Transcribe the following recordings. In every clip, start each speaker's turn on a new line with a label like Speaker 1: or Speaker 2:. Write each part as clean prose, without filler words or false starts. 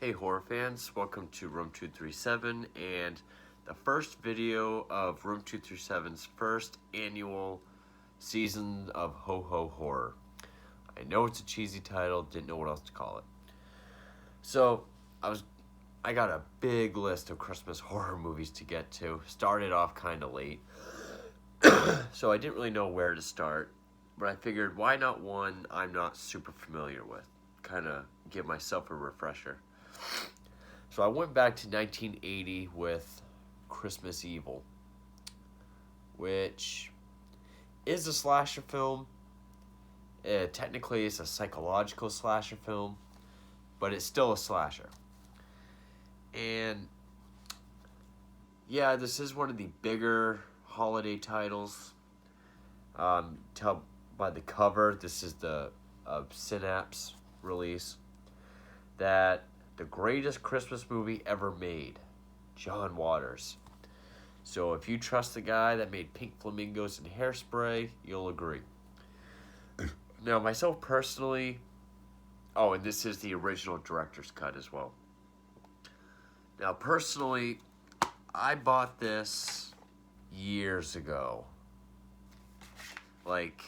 Speaker 1: Hey horror fans, welcome to Room 237 and the first video of Room 237's first annual season of Ho Ho Horror. I know it's a cheesy title, didn't know what else to call it. So, I got a big list of Christmas horror movies to get to. Started off kind of late. So I didn't really know where to start, but I figured why not one I'm not super familiar with? Kind of give myself a refresher. So I went back to 1980 with Christmas Evil, which is a slasher film. Technically, it's a psychological slasher film, but it's still a slasher. And yeah, this is one of the bigger holiday titles. Tell by the cover, this is the Synapse release, that the greatest Christmas movie ever made, John Waters. So if you trust the guy that made Pink Flamingos and Hairspray, you'll agree. Now, myself personally, and this is the original director's cut as well. Now, personally, I bought this years ago. Like,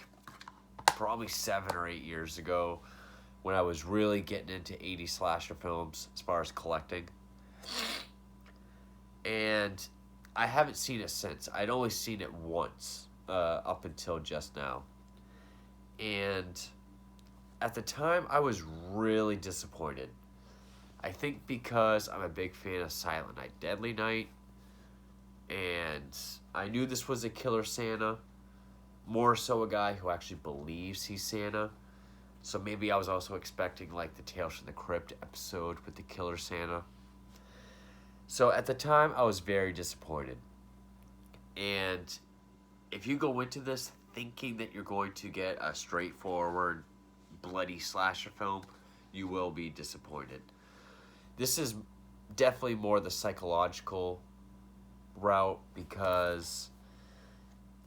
Speaker 1: probably 7 or 8 years ago, when I was really getting into 80s slasher films as far as collecting. And I haven't seen it since. I'd only seen it once up until just now. And at the time, I was really disappointed. I think because I'm a big fan of Silent Night, Deadly Night. And I knew this was a killer Santa. More so a guy who actually believes he's Santa. So maybe I was also expecting like the Tales from the Crypt episode with the killer Santa. So at the time, I was very disappointed. And if you go into this thinking that you're going to get a straightforward, bloody slasher film, you will be disappointed. This is definitely more the psychological route because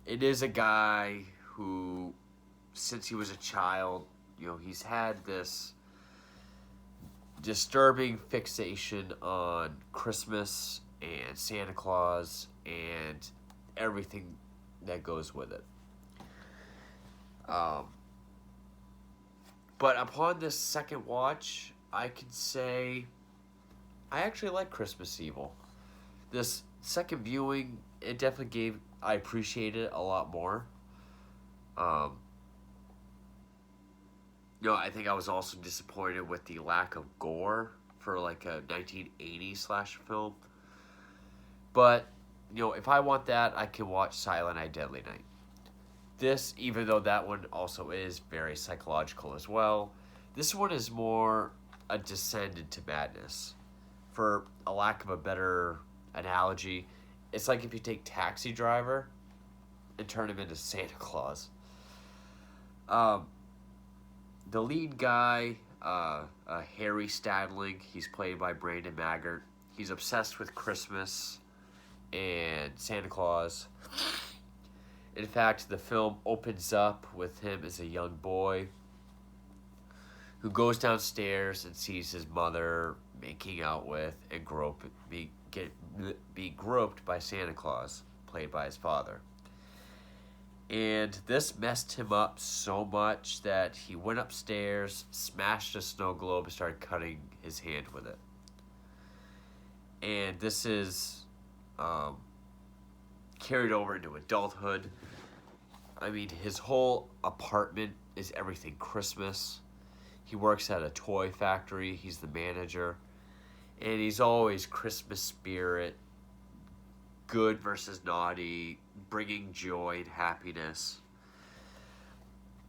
Speaker 1: it is a guy who, since he was a child, he's had this disturbing fixation on Christmas and Santa Claus and everything that goes with it. But upon this second watch, I can say I actually like Christmas Evil. This second viewing, it definitely I appreciated it a lot more. I think I was also disappointed with the lack of gore for like a 1980s slasher film. But, if I want that, I can watch Silent Night, Deadly Night. This, even though that one also is very psychological as well, this one is more a descent into madness. For a lack of a better analogy, it's like if you take Taxi Driver and turn him into Santa Claus. The lead guy, Harry Stadling, he's played by Brandon Maggart. He's obsessed with Christmas and Santa Claus. In fact, the film opens up with him as a young boy who goes downstairs and sees his mother making out with and be groped by Santa Claus, played by his father. And this messed him up so much that he went upstairs, smashed a snow globe, and started cutting his hand with it. And this is carried over into adulthood. I mean, his whole apartment is everything Christmas. He works at a toy factory. He's the manager. And he's always Christmas spirit, good versus naughty, bringing joy and happiness.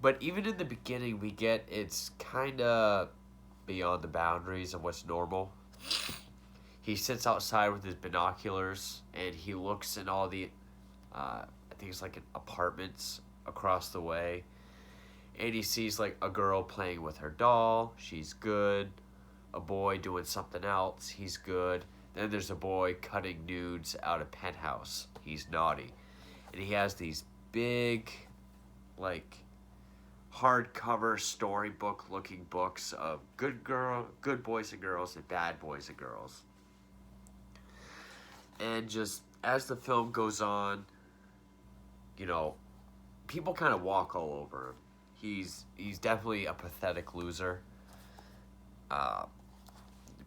Speaker 1: But even in the beginning, we get it's kind of beyond the boundaries of what's normal. He sits outside with his binoculars, and he looks in all the, I think it's like apartments across the way. And he sees like a girl playing with her doll. She's good. A boy doing something else. He's good. Then there's a boy cutting nudes out of penthouse. He's naughty. And he has these big, like, hardcover storybook looking books of good boys and girls and bad boys and girls. And just as the film goes on, you know, people kind of walk all over him. He's definitely a pathetic loser. Uh,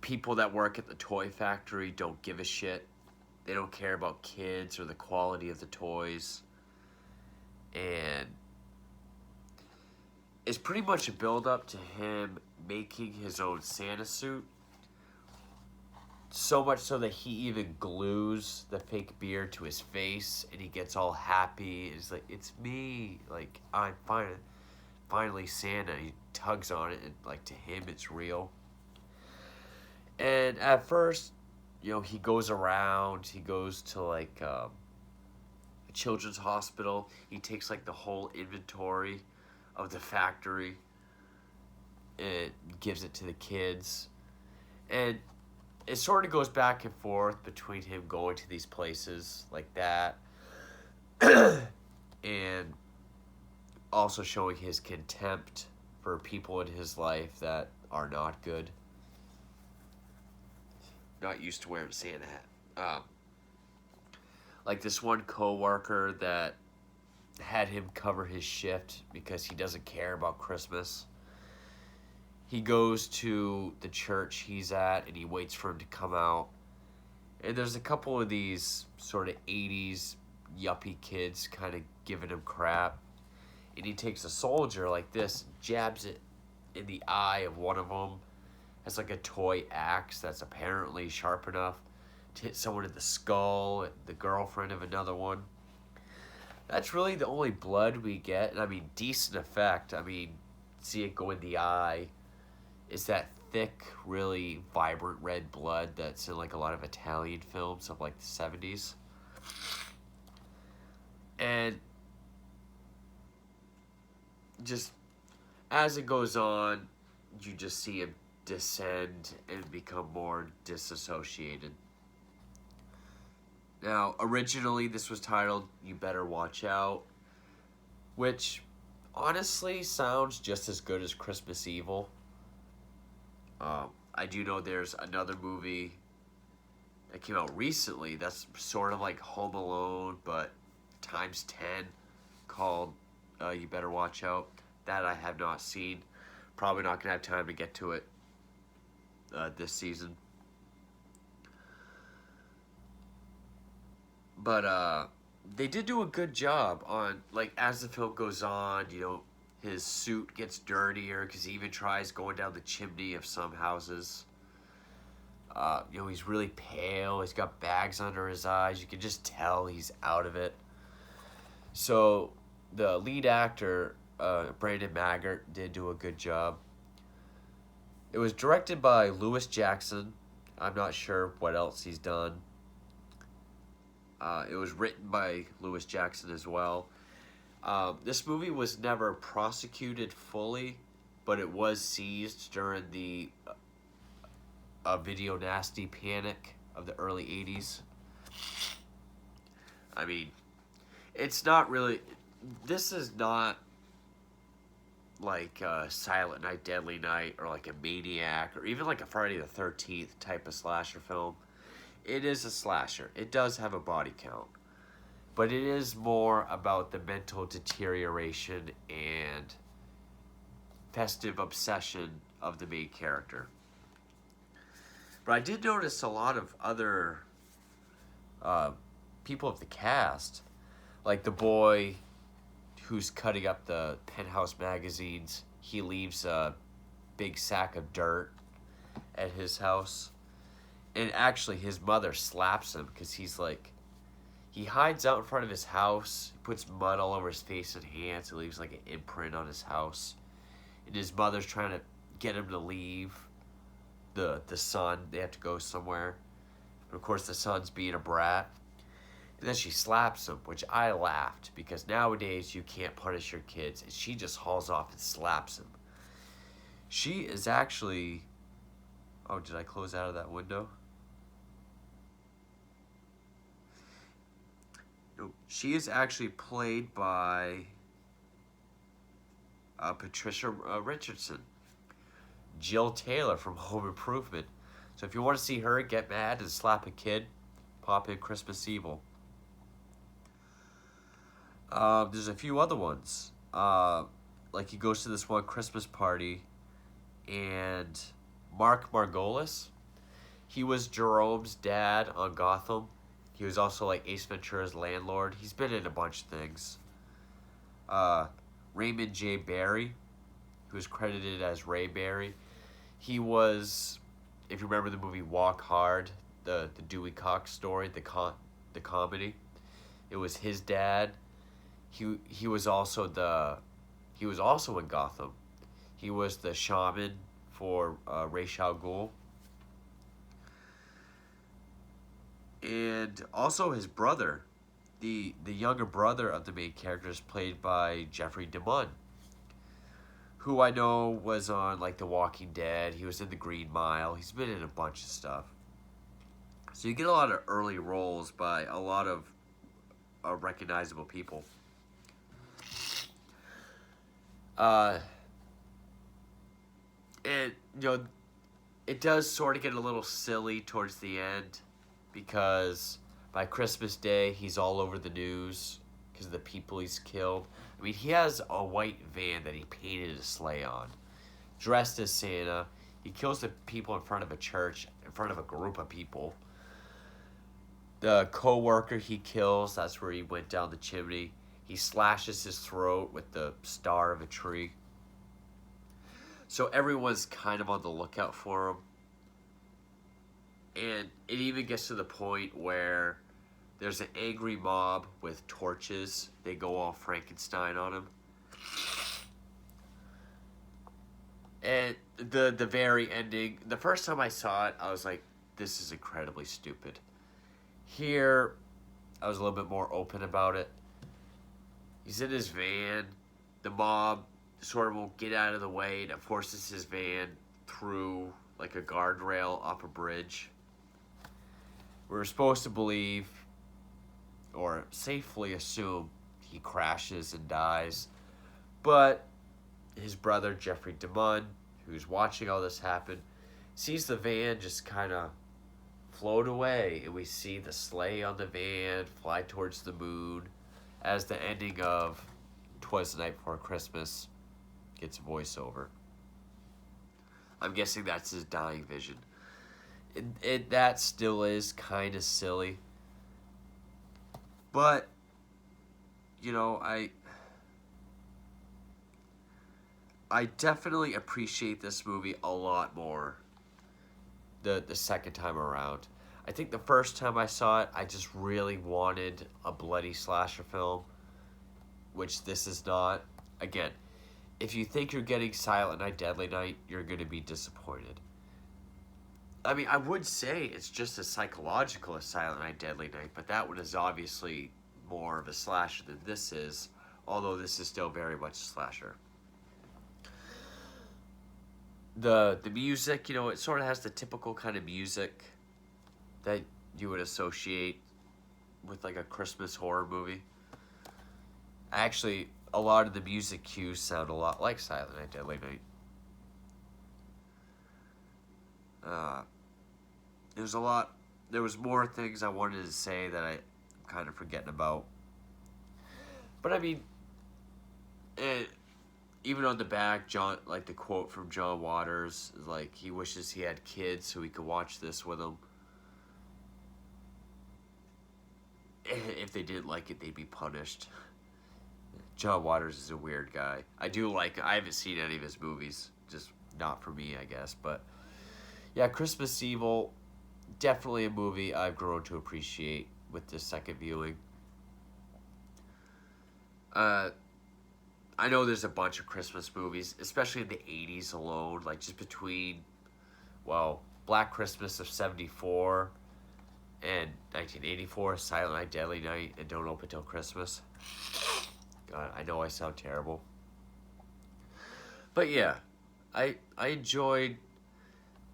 Speaker 1: People that work at the toy factory don't give a shit. They don't care about kids or the quality of the toys. And it's pretty much a build up to him making his own Santa suit. So much so that he even glues the fake beard to his face and he gets all happy. It's like, it's me. Like, I'm finally Santa. He tugs on it and like to him it's real. And at first, you know, he goes around, he goes to like a children's hospital. He takes like the whole inventory of the factory and gives it to the kids. And it sort of goes back and forth between him going to these places like that and also showing his contempt for people in his life that are not good. Not used to wearing Santa hat. Like this one coworker that had him cover his shift because he doesn't care about Christmas. He goes to the church he's at and he waits for him to come out. And there's a couple of these sort of 80s yuppie kids kind of giving him crap. And he takes a soldier like this, jabs it in the eye of one of them. Has like a toy axe that's apparently sharp enough to hit someone in the skull, the girlfriend of another one. That's really the only blood we get. And I mean, decent effect. I mean, see it go in the eye. It's that thick, really vibrant red blood that's in like a lot of Italian films of like the 70s. And just as it goes on, you just see him descend and become more disassociated. Now, originally this was titled You Better Watch Out, which honestly sounds just as good as Christmas Evil. I do know there's another movie that came out recently that's sort of like Home Alone, but times 10, called You Better Watch Out. That I have not seen. Probably not going to have time to get to it this season. But they did do a good job on, like, as the film goes on, you know, his suit gets dirtier because he even tries going down the chimney of some houses. You know, he's really pale. He's got bags under his eyes. You can just tell he's out of it. So the lead actor, Brandon Maggart, did do a good job. It was directed by Lewis Jackson. I'm not sure what else he's done. It was written by Lewis Jackson as well. This movie was never prosecuted fully, but it was seized during the video nasty panic of the early 80s. I mean, it's not really... This is not like Silent Night, Deadly Night, or like a Maniac, or even like a Friday the 13th type of slasher film. It is a slasher. It does have a body count. But it is more about the mental deterioration and festive obsession of the main character. But I did notice a lot of other people of the cast, like the boy who's cutting up the Penthouse magazines. He leaves a big sack of dirt at his house. And actually, his mother slaps him because he's like... He hides out in front of his house. He puts mud all over his face and hands. He leaves like an imprint on his house. And his mother's trying to get him to leave the son. They have to go somewhere. But of course, the son's being a brat. And then she slaps him, which I laughed. Because nowadays, you can't punish your kids. And she just hauls off and slaps him. She is actually... Oh, did I close out of that window? No, she is actually played by Patricia Richardson, Jill Taylor from Home Improvement. So if you want to see her get mad and slap a kid, pop in Christmas Evil. There's a few other ones. Like he goes to this one Christmas party, and Mark Margolis, he was Jerome's dad on Gotham. He was also like Ace Ventura's landlord. He's been in a bunch of things. Raymond J. Barry, who is credited as Ray Barry. He was, if you remember the movie Walk Hard, the Dewey Cox story, the comedy. It was his dad. He was also in Gotham. He was the shaman for Ra's al Ghul. And also his brother, the younger brother of the main character, is played by Jeffrey DeMunn, who I know was on like The Walking Dead. He was in The Green Mile. He's been in a bunch of stuff. So you get a lot of early roles by a lot of recognizable people. And it does sort of get a little silly towards the end, because by Christmas Day he's all over the news because of the people he's killed. I mean, he has a white van that he painted a sleigh on, dressed as Santa. He kills the people in front of a church, in front of a group of people. The co-worker he kills, that's where he went down the chimney. He slashes his throat with the star of a tree. So everyone's kind of on the lookout for him. And it even gets to the point where there's an angry mob with torches. They go all Frankenstein on him. And the very ending, the first time I saw it, I was like, this is incredibly stupid. Here, I was a little bit more open about it. He's in his van. The mob sort of won't get out of the way, and it forces his van through like a guardrail off a bridge. We're supposed to believe, or safely assume, he crashes and dies. But his brother, Jeffrey DeMunn, who's watching all this happen, sees the van just kind of float away, and we see the sleigh on the van fly towards the moon as the ending of 'Twas the Night Before Christmas gets voiceover. I'm guessing that's his dying vision. That still is kind of silly. But, I definitely appreciate this movie a lot more the second time around. I think the first time I saw it, I just really wanted a bloody slasher film, which this is not. Again, if you think you're getting Silent Night, Deadly Night, you're going to be disappointed. I mean, I would say it's just as psychological as Silent Night, Deadly Night, but that one is obviously more of a slasher than this is, although this is still very much a slasher. The music, it sort of has the typical kind of music that you would associate with like a Christmas horror movie. Actually, a lot of the music cues sound a lot like Silent Night, Deadly Night. There was more things I wanted to say that I'm kind of forgetting about. But I mean, even on the back, John, like the quote from John Waters, is like he wishes he had kids so he could watch this with them. If they didn't like it, they'd be punished. John Waters is a weird guy. I haven't seen any of his movies, just not for me, I guess. But yeah, Christmas Evil, definitely a movie I've grown to appreciate with this second viewing. I know there's a bunch of Christmas movies, especially in the 80s alone, like just between, Black Christmas of 74 and 1984, Silent Night, Deadly Night, and Don't Open Till Christmas. God, I know I sound terrible. But yeah, I enjoyed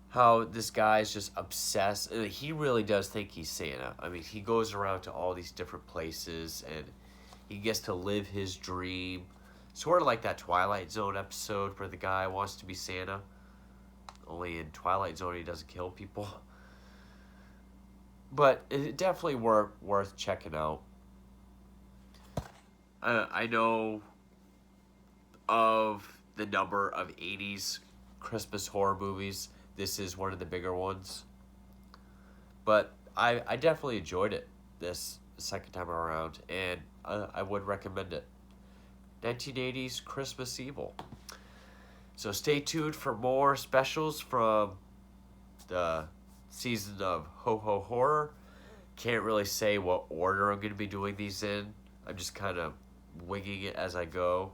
Speaker 1: how this guy's just obsessed. He really does think he's Santa. I mean, he goes around to all these different places, and he gets to live his dream Sort of like that Twilight Zone episode where the guy wants to be Santa. Only in Twilight Zone he doesn't kill people. But it definitely worth checking out. I know of the number of 80s Christmas horror movies. This is one of the bigger ones. But I definitely enjoyed it this second time around, and I would recommend it. 1980's Christmas Evil. So stay tuned for more specials from the season of Ho Ho Horror. Can't really say what order I'm going to be doing these in. I'm just kind of winging it as I go.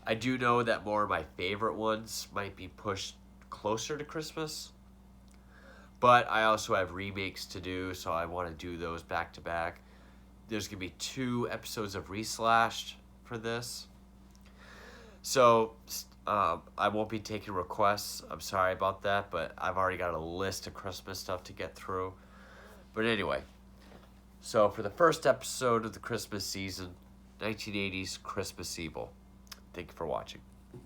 Speaker 1: I do know that more of my favorite ones might be pushed closer to Christmas. But I also have remakes to do, so I want to do those back to back. There's going to be 2 episodes of Reslashed for this. So I won't be taking requests. I'm sorry about that, but I've already got a list of Christmas stuff to get through. But anyway, so for the first episode of the Christmas season, 1980's Christmas Evil. Thank you for watching.